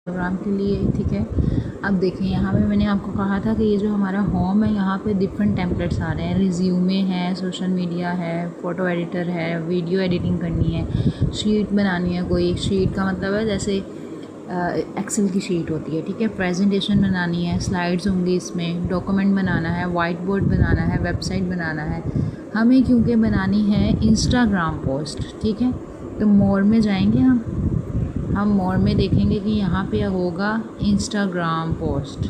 Programme के लिए, ठीक है। अब देखें यहाँ पे मैंने आपको कहा था कि ये जो हमारा होम है यहाँ पे डिफरेंट टेम्पलेट्स आ रहे हैं। रिज्यूमे है, सोशल मीडिया है, फ़ोटो एडिटर है, वीडियो एडिटिंग करनी है, शीट बनानी है। कोई शीट का मतलब है जैसे एक्सेल की शीट होती है, ठीक है। प्रेजेंटेशन बनानी है, स्लाइड्स होंगी इसमें, डॉक्यूमेंट बनाना है, वाइट बोर्ड बनाना है, वेबसाइट बनाना है। हमें क्योंकि बनानी है इंस्टाग्राम पोस्ट, ठीक है। तो मोर में जाएंगे हम मोर में देखेंगे कि यहाँ पे होगा इंस्टाग्राम पोस्ट।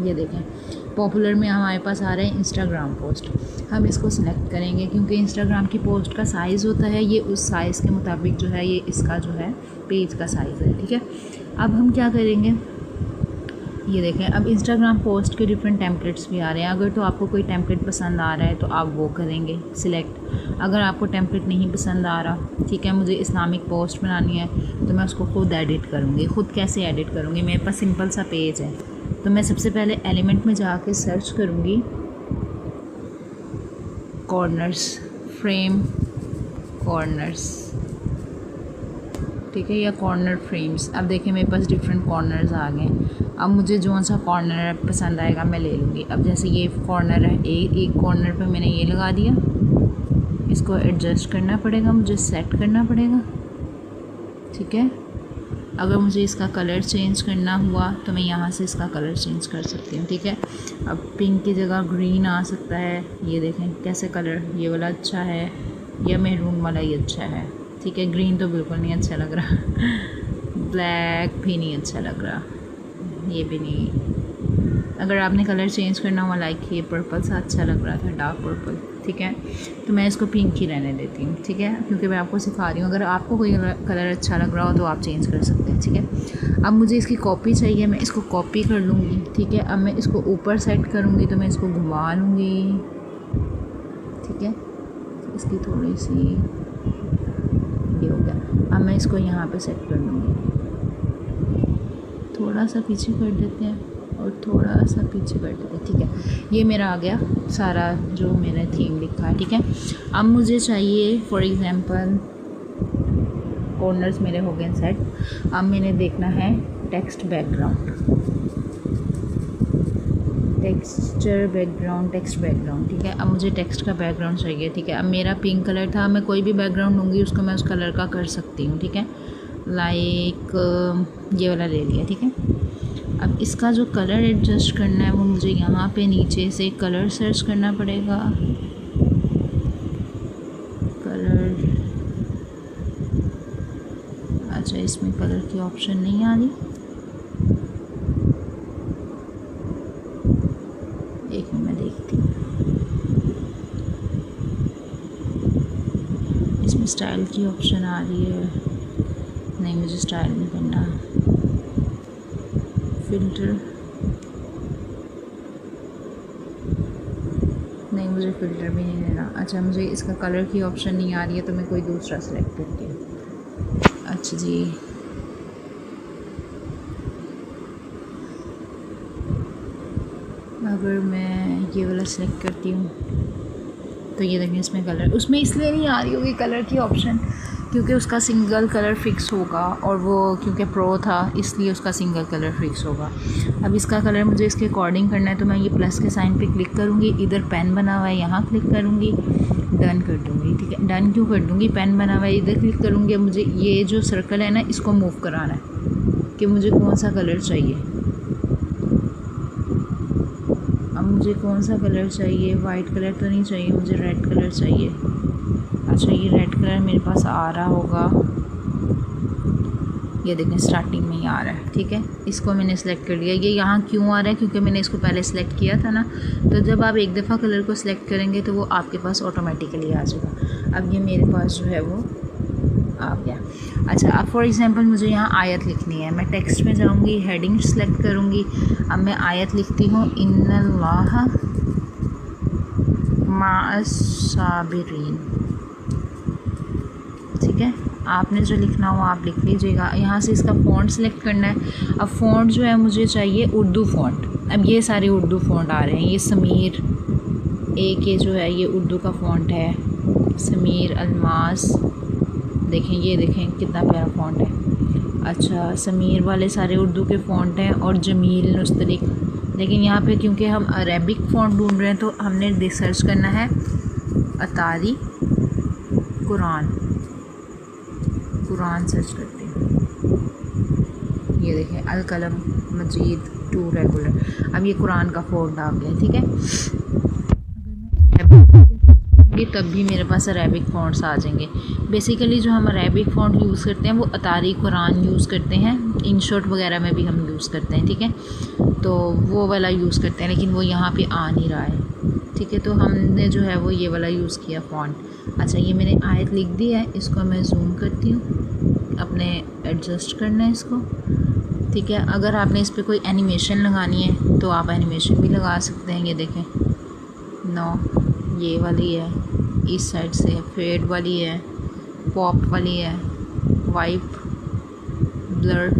ये देखें पॉपुलर में हमारे पास आ रहा है इंस्टाग्राम पोस्ट। हम इसको सिलेक्ट करेंगे क्योंकि इंस्टाग्राम की पोस्ट का साइज़ होता है, ये उस साइज़ के मुताबिक जो है ये इसका जो है पेज का साइज़ है, ठीक है। अब हम क्या करेंगे, ये देखें अब इंस्टाग्राम पोस्ट के डिफरेंट टेम्पलेट्स भी आ रहे हैं। अगर तो आपको कोई टेम्पलेट पसंद आ रहा है तो आप वो करेंगे सिलेक्ट। अगर आपको टेम्पलेट नहीं पसंद आ रहा, ठीक है, मुझे इस्लामिक पोस्ट बनानी है तो मैं उसको खुद एडिट करूँगी। खुद कैसे एडिट करूँगी, मेरे पास सिंपल सा पेज है तो मैं सबसे पहले एलिमेंट में जाके सर्च करूँगी कॉर्नर्स, फ्रेम कॉर्नर्स, ठीक है, या कॉर्नर फ्रेम्स। अब देखिए मेरे पास डिफरेंट कॉर्नर्स आ गए। अब मुझे जो सा कॉर्नर पसंद आएगा मैं ले लूँगी। अब जैसे ये कॉर्नर है, एक कॉर्नर पे मैंने ये लगा दिया, इसको एडजस्ट करना पड़ेगा, मुझे सेट करना पड़ेगा, ठीक है। अगर मुझे इसका कलर चेंज करना हुआ तो मैं यहाँ से इसका कलर चेंज कर सकती हूँ, ठीक है। अब पिंक की जगह ग्रीन आ सकता है। ये देखें कैसे कलर, ये वाला अच्छा है या मैरून वाला ही अच्छा है, ठीक है। ग्रीन तो बिल्कुल नहीं अच्छा लग रहा ब्लैक भी नहीं अच्छा लग रहा, ये भी नहीं। अगर आपने कलर चेंज करना हुआ, लाइक ये पर्पल सा अच्छा लग रहा था, डार्क पर्पल, ठीक है, तो मैं इसको पिंक ही रहने देती हूँ, ठीक है, क्योंकि मैं आपको सिखा रही हूँ। अगर आपको कोई कलर अच्छा लग रहा हो तो आप चेंज कर सकते हैं, ठीक है। अब मुझे इसकी कॉपी चाहिए, मैं इसको कॉपी कर लूँगी, ठीक है। अब मैं इसको ऊपर सेट करूँगी तो मैं इसको घुमा लूँगी, ठीक है। इसकी थोड़ी सी ये हो गया। अब मैं इसको यहाँ पे सेट कर लूँगी, थोड़ा सा पीछे कर देते हैं और थोड़ा सा पीछे कर देते हैं, ठीक है। ये मेरा आ गया सारा जो मैंने थीम लिखा है, ठीक है। अब मुझे चाहिए फॉर एग्ज़ाम्पल कॉर्नर्स मेरे हो गए सेट। अब मैंने देखना है text background, texture background, text background, ठीक है। अब मुझे टेक्स्ट का बैकग्राउंड चाहिए, ठीक है। अब मेरा पिंक कलर था, मैं कोई भी बैकग्राउंड लूँगी उसको मैं उस कलर का कर सकती हूँ, ठीक है। लाइक ये वाला ले लिया, ठीक है। अब इसका जो कलर एडजस्ट करना है वो मुझे यहाँ पे नीचे से कलर सर्च करना पड़ेगा। कलर, अच्छा इसमें कलर की ऑप्शन नहीं आ रही, एक मिनट मैं देखती हूँ। इसमें स्टाइल की ऑप्शन आ रही है, नहीं मुझे स्टाइल नहीं करना। फिल्टर, नहीं मुझे फ़िल्टर भी नहीं लेना। अच्छा मुझे इसका कलर की ऑप्शन नहीं आ रही है तो मैं कोई दूसरा सेलेक्ट करती हूँ। अच्छा जी, अगर मैं ये वाला सेलेक्ट करती हूँ तो ये देखें इसमें कलर, उसमें इसलिए नहीं आ रही होगी कलर की ऑप्शन क्योंकि उसका सिंगल कलर फिक्स होगा, और वो क्योंकि प्रो था इसलिए उसका सिंगल कलर फिक्स होगा। अब इसका कलर मुझे इसके अकॉर्डिंग करना है तो मैं ये प्लस के साइन पे क्लिक करूँगी, इधर पेन बना हुआ है यहाँ क्लिक करूँगी, डन कर दूँगी, ठीक है। डन क्यों कर दूँगी, पेन बना हुआ है इधर क्लिक करूँगी। अब मुझे ये जो सर्कल है ना इसको मूव कराना है कि मुझे कौन सा कलर चाहिए। अब मुझे कौन सा कलर चाहिए, वाइट कलर तो नहीं चाहिए, मुझे रेड कलर चाहिए। अच्छा ये रेड कलर मेरे पास आ रहा होगा, ये देखें स्टार्टिंग में ही आ रहा है, ठीक है। इसको मैंने सेलेक्ट कर लिया। ये यहाँ क्यों आ रहा है, क्योंकि मैंने इसको पहले सेलेक्ट किया था ना, तो जब आप एक दफ़ा कलर को सिलेक्ट करेंगे तो वो आपके पास ऑटोमेटिकली आ जाएगा। अब ये मेरे पास जो है वो आ गया। अच्छा अब फॉर एग्ज़ाम्पल मुझे यहाँ आयत लिखनी है, मैं टेक्स्ट में जाऊँगी, हेडिंग सेलेक्ट करूँगी। अब मैं आयत लिखती हूँ, इन्नल्लाह माअस साबिरीन, ठीक है। आपने जो लिखना हो आप लिख लीजिएगा। यहाँ से इसका फ़ॉन्ट सेलेक्ट करना है। अब फ़ॉन्ट जो है मुझे चाहिए उर्दू फ़ॉन्ट। अब ये सारे उर्दू फ़ॉन्ट आ रहे हैं, ये समीर एक ये जो है ये उर्दू का फ़ॉन्ट है, समीर अल्मास, देखें ये देखें कितना प्यारा फ़ॉन्ट है। अच्छा, समीर वाले सारे उर्दू के फ़ॉन्ट हैं और जमील नुस्तलिक, लेकिन यहाँ पे क्योंकि हम अरेबिक फ़ॉन्ट ढूंढ रहे हैं तो हमने सर्च करना है अतारी कुरान सर्च करते हैं। ये देखें अल कलम मजीद 2 रेगुलर। अब ये कुरान का फ़ॉन्ट आ गया, ठीक है। तब भी मेरे पास अरेबिक फ़ॉन्ट्स आ जाएंगे। बेसिकली जो हम अरेबिक फ़ॉन्ट यूज़ करते हैं वो अतारी कुरान यूज़ करते हैं, इन शॉर्ट वगैरह में भी हम यूज़ करते हैं, ठीक है। तो वो वाला यूज़ करते हैं, लेकिन वो यहाँ पे आ नहीं रहा है, ठीक है। तो हमने जो है वो ये वाला यूज़ किया फ़ॉन्ट। अच्छा, ये मैंने आयत लिख दी है, इसको मैं जूम करती हूँ, अपने एडजस्ट करना है इसको, ठीक है। अगर आपने इस पर कोई एनिमेशन लगानी है तो आप एनिमेशन भी लगा सकते हैं। ये देखें ये वाली है, इस साइड से फेड वाली है, पॉप वाली है, वाइप, ब्लर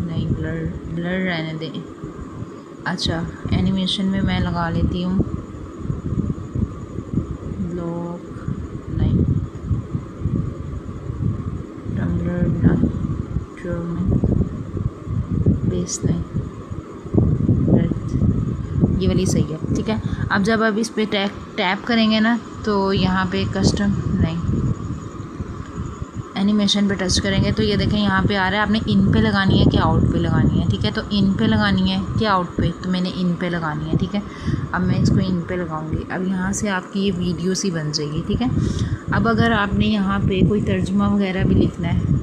नहीं, ब्लर रहने दें। अच्छा, एनिमेशन में मैं लगा लेती हूँ ब्लॉक नहीं, टम्बलर बेस नहीं, ये वाली सही है, ठीक है। अब जब आप इस पे टैप करेंगे ना तो यहाँ पे कस्टम नहीं, एनिमेशन पे टच करेंगे तो ये देखें यहाँ पे आ रहा है आपने इन पे लगानी है कि आउट पे लगानी है, ठीक है। तो इन पे लगानी है कि आउट पे, तो मैंने इन पे लगानी है, ठीक है। अब मैं इसको इन पे लगाऊंगी। अब यहाँ से आपकी ये वीडियो सी बन जाएगी, ठीक है। अब अगर आपने यहाँ पे कोई तर्जुमा वगैरह भी लिखना है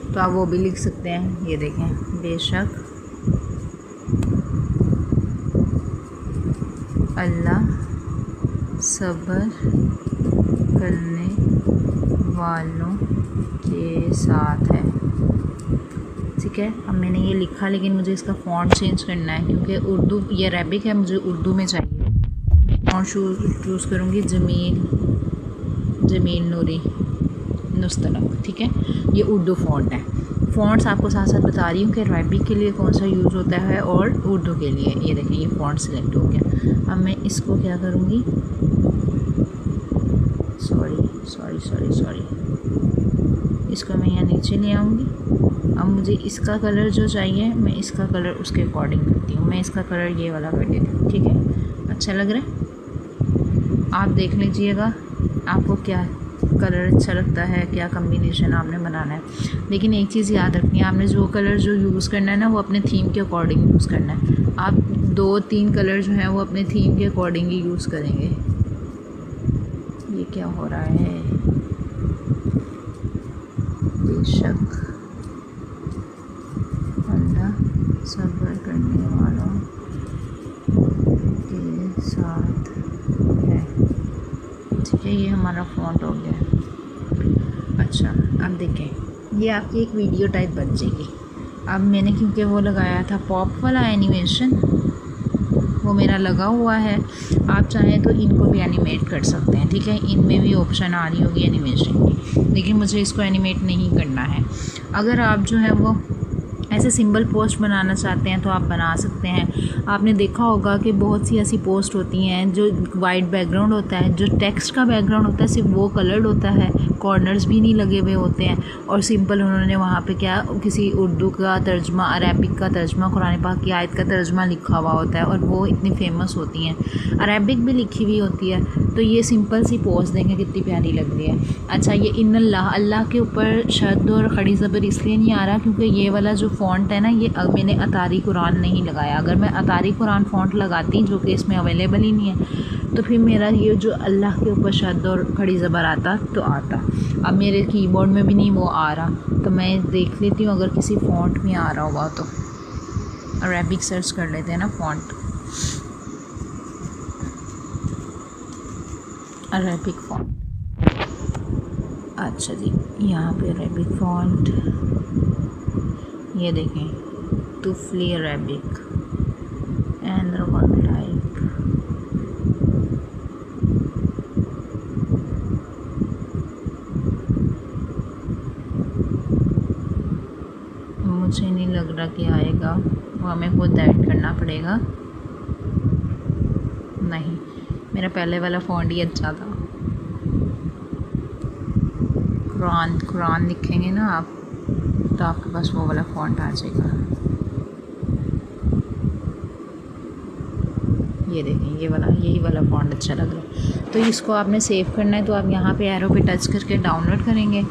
तो आप वो भी लिख सकते हैं। ये देखें, बेशक अल्लाह सब्र करने वालों के साथ है, ठीक है। अब मैंने ये लिखा, लेकिन मुझे इसका फ़ॉन्ट चेंज करना है क्योंकि उर्दू ये अरेबिक है, मुझे उर्दू में चाहिए। फ़ॉन्ट चूज़ करूँगी जमील नूरी नुस्तलक, ठीक है। ये उर्दू फ़ॉन्ट है। फ़ॉन्ट्स आपको साथ साथ बता रही हूँ कि अरेबिक के लिए कौन सा यूज़ होता है और उर्दू के लिए। ये देखें, ये फ़ॉन्ट सिलेक्ट हो गया। अब मैं इसको क्या करूँगी, सॉरी, इसको मैं यहाँ नीचे ले आऊँगी। अब मुझे इसका कलर जो चाहिए, मैं इसका कलर उसके अकॉर्डिंग करती हूँ। मैं इसका कलर ये वाला कर देती हूँ, ठीक है। अच्छा लग रहा है, आप देख लीजिएगा आपको क्या कलर अच्छा लगता है, क्या कम्बिनेशन आपने बनाना है। लेकिन एक चीज़ याद रखनी है, आपने जो कलर जो यूज़ करना है ना वो अपने थीम के अकॉर्डिंग यूज़ करना है। आप 2-3 कलर जो है वो अपने थीम के अकॉर्डिंग ही यूज़ करेंगे। ये क्या हो रहा है, बेशक अल्लाह सब्र करने वालों के साथ है, ठीक है। ये हमारा फ़ॉन्ट हो गया। अच्छा, अब देखें ये आपकी एक वीडियो टाइप बन जाएगी। अब मैंने क्योंकि वो लगाया था पॉप वाला एनिमेशन, वो मेरा लगा हुआ है। आप चाहें तो इनको भी एनिमेट कर सकते हैं, ठीक है। इनमें भी ऑप्शन आ रही होगी एनिमेशन की, लेकिन मुझे इसको एनिमेट नहीं करना है। अगर आप जो है वो ऐसे सिंबल पोस्ट बनाना चाहते हैं तो आप बना सकते हैं। आपने देखा होगा कि बहुत सी ऐसी पोस्ट होती हैं जो वाइट बैकग्राउंड होता है, जो टेक्स्ट का बैकग्राउंड होता है सिर्फ वो कलर्ड होता है, कॉर्नर्स भी नहीं लगे हुए होते हैं, और सिंपल उन्होंने वहाँ पे क्या किसी उर्दू का तर्जमा, अरेबिक का तर्जमा, कुरान पाक की आयत का तर्जमा लिखा हुआ होता है, और वो इतनी फेमस होती हैं। अरेबिक भी लिखी हुई होती है। तो ये सिंपल सी पोस्ट देंगे कितनी प्यारी लग रही है। अच्छा, ये इन अल्लाह के ऊपर शद और खड़ी ज़बर इसलिए नहीं आ रहा क्योंकि ये वाला जो फ़ॉन्ट है ना, ये मैंने अतारी कुरान नहीं लगाया। अगर मैं अतारी कुरान फ़ॉन्ट लगाती, जो कि इसमें अवेलेबल ही नहीं है, तो फिर मेरा ये जो अल्लाह के ऊपर शद और खड़ी ज़बर आता तो आता। अब मेरे कीबोर्ड में भी नहीं वो आ रहा, तो मैं देख लेती हूँ अगर किसी फ़ॉन्ट में आ रहा हुआ तो। अरेबिक सर्च कर लेते हैं ना फ़ॉन्ट, अरेबिक फ़ॉन्ट। अच्छा जी, यहाँ पे अरेबिक फ़ॉन्ट, ये देखें तुफली अरेबिक एंड रकम टाइप। मुझे नहीं लग रहा कि आएगा, वो हमें खुद ऐड करना पड़ेगा। नहीं, मेरा पहले वाला फ़ॉन्ट ही अच्छा था। कुरान लिखेंगे ना आप, तो आपके पास वो वाला फ़ॉन्ट आ जाएगा। ये देखें, ये वाला, यही वाला फ़ॉन्ट अच्छा लग रहा है। तो इसको आपने सेव करना है, तो आप यहाँ पे एरो पे टच करके डाउनलोड करेंगे।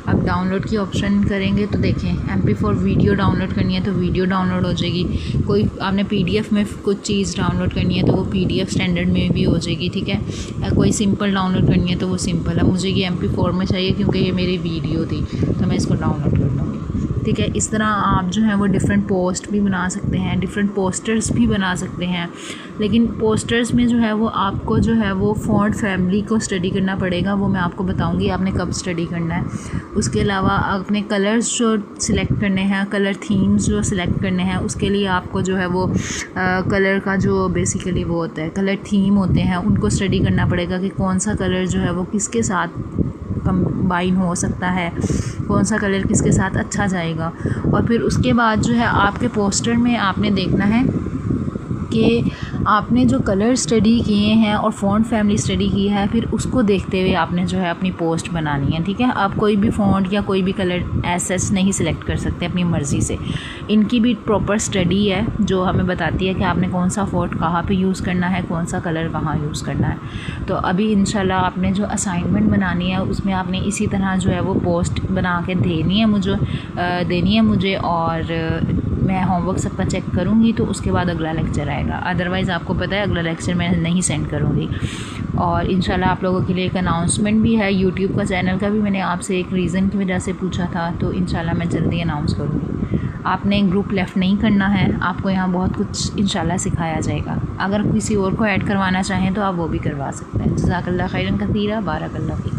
अब डाउनलोड की ऑप्शन करेंगे तो देखें MP4 वीडियो डाउनलोड करनी है तो वीडियो डाउनलोड हो जाएगी। कोई आपने PDF में कुछ चीज़ डाउनलोड करनी है तो वो PDF स्टैंडर्ड में भी हो जाएगी, ठीक है। कोई सिंपल डाउनलोड करनी है तो वो सिंपल है। मुझे ये MP4 में चाहिए क्योंकि ये मेरी वीडियो थी, तो मैं इसको डाउनलोड कर लूँगी, ठीक है। इस तरह आप जो है वो डिफरेंट पोस्ट भी बना सकते हैं, डिफरेंट पोस्टर्स भी बना सकते हैं। लेकिन पोस्टर्स में जो है वो आपको जो है वो फ़ॉन्ट फैमिली को स्टडी करना पड़ेगा, वो मैं आपको बताऊंगी आपने कब स्टडी करना है। उसके अलावा अपने कलर्स जो सिलेक्ट करने हैं, कलर थीम्स जो सिलेक्ट करने हैं, उसके लिए आपको जो है वो कलर का जो बेसिकली वो होता है, कलर थीम होते हैं, उनको स्टडी करना पड़ेगा कि कौन सा कलर जो है वो किसके साथ कंबाइन हो सकता है, कौन सा कलर किसके साथ अच्छा जाएगा। और फिर उसके बाद जो है आपके पोस्टर में आपने देखना है कि आपने जो कलर स्टडी किए हैं और फ़ॉन्ट फैमिली स्टडी की है, फिर उसको देखते हुए आपने जो है अपनी पोस्ट बनानी है, ठीक है। आप कोई भी फ़ॉन्ट या कोई भी कलर ऐसे नहीं सिलेक्ट कर सकते अपनी मर्ज़ी से। इनकी भी प्रॉपर स्टडी है जो हमें बताती है कि आपने कौन सा फ़ॉन्ट कहाँ पे यूज़ करना है, कौन सा कलर कहाँ यूज़ करना है। तो अभी इंशाल्लाह आपने जो असाइनमेंट बनानी है उसमें आपने इसी तरह जो है वो पोस्ट बना के देनी है मुझे और मैं होमवर्क सबका चेक करूँगी तो उसके बाद अगला लेक्चर आएगा। अदरवाइज़ आपको पता है अगला लेक्चर मैं नहीं सेंड करूँगी। और इंशाल्लाह आप लोगों के लिए एक अनाउंसमेंट भी है, यूट्यूब का चैनल का भी मैंने आपसे एक रीज़न की वजह से पूछा था, तो इंशाल्लाह मैं जल्दी अनाउंस करूँगी। आपने ग्रुप लेफ़्ट नहीं करना है, आपको यहाँ बहुत कुछ इंशाल्लाह सिखाया जाएगा। अगर किसी और को ऐड करवाना चाहें तो आप वो भी करवा सकते हैं। जज़ाकल्लाह खैरन कसीरा, बारकल्लाह फ़ीक।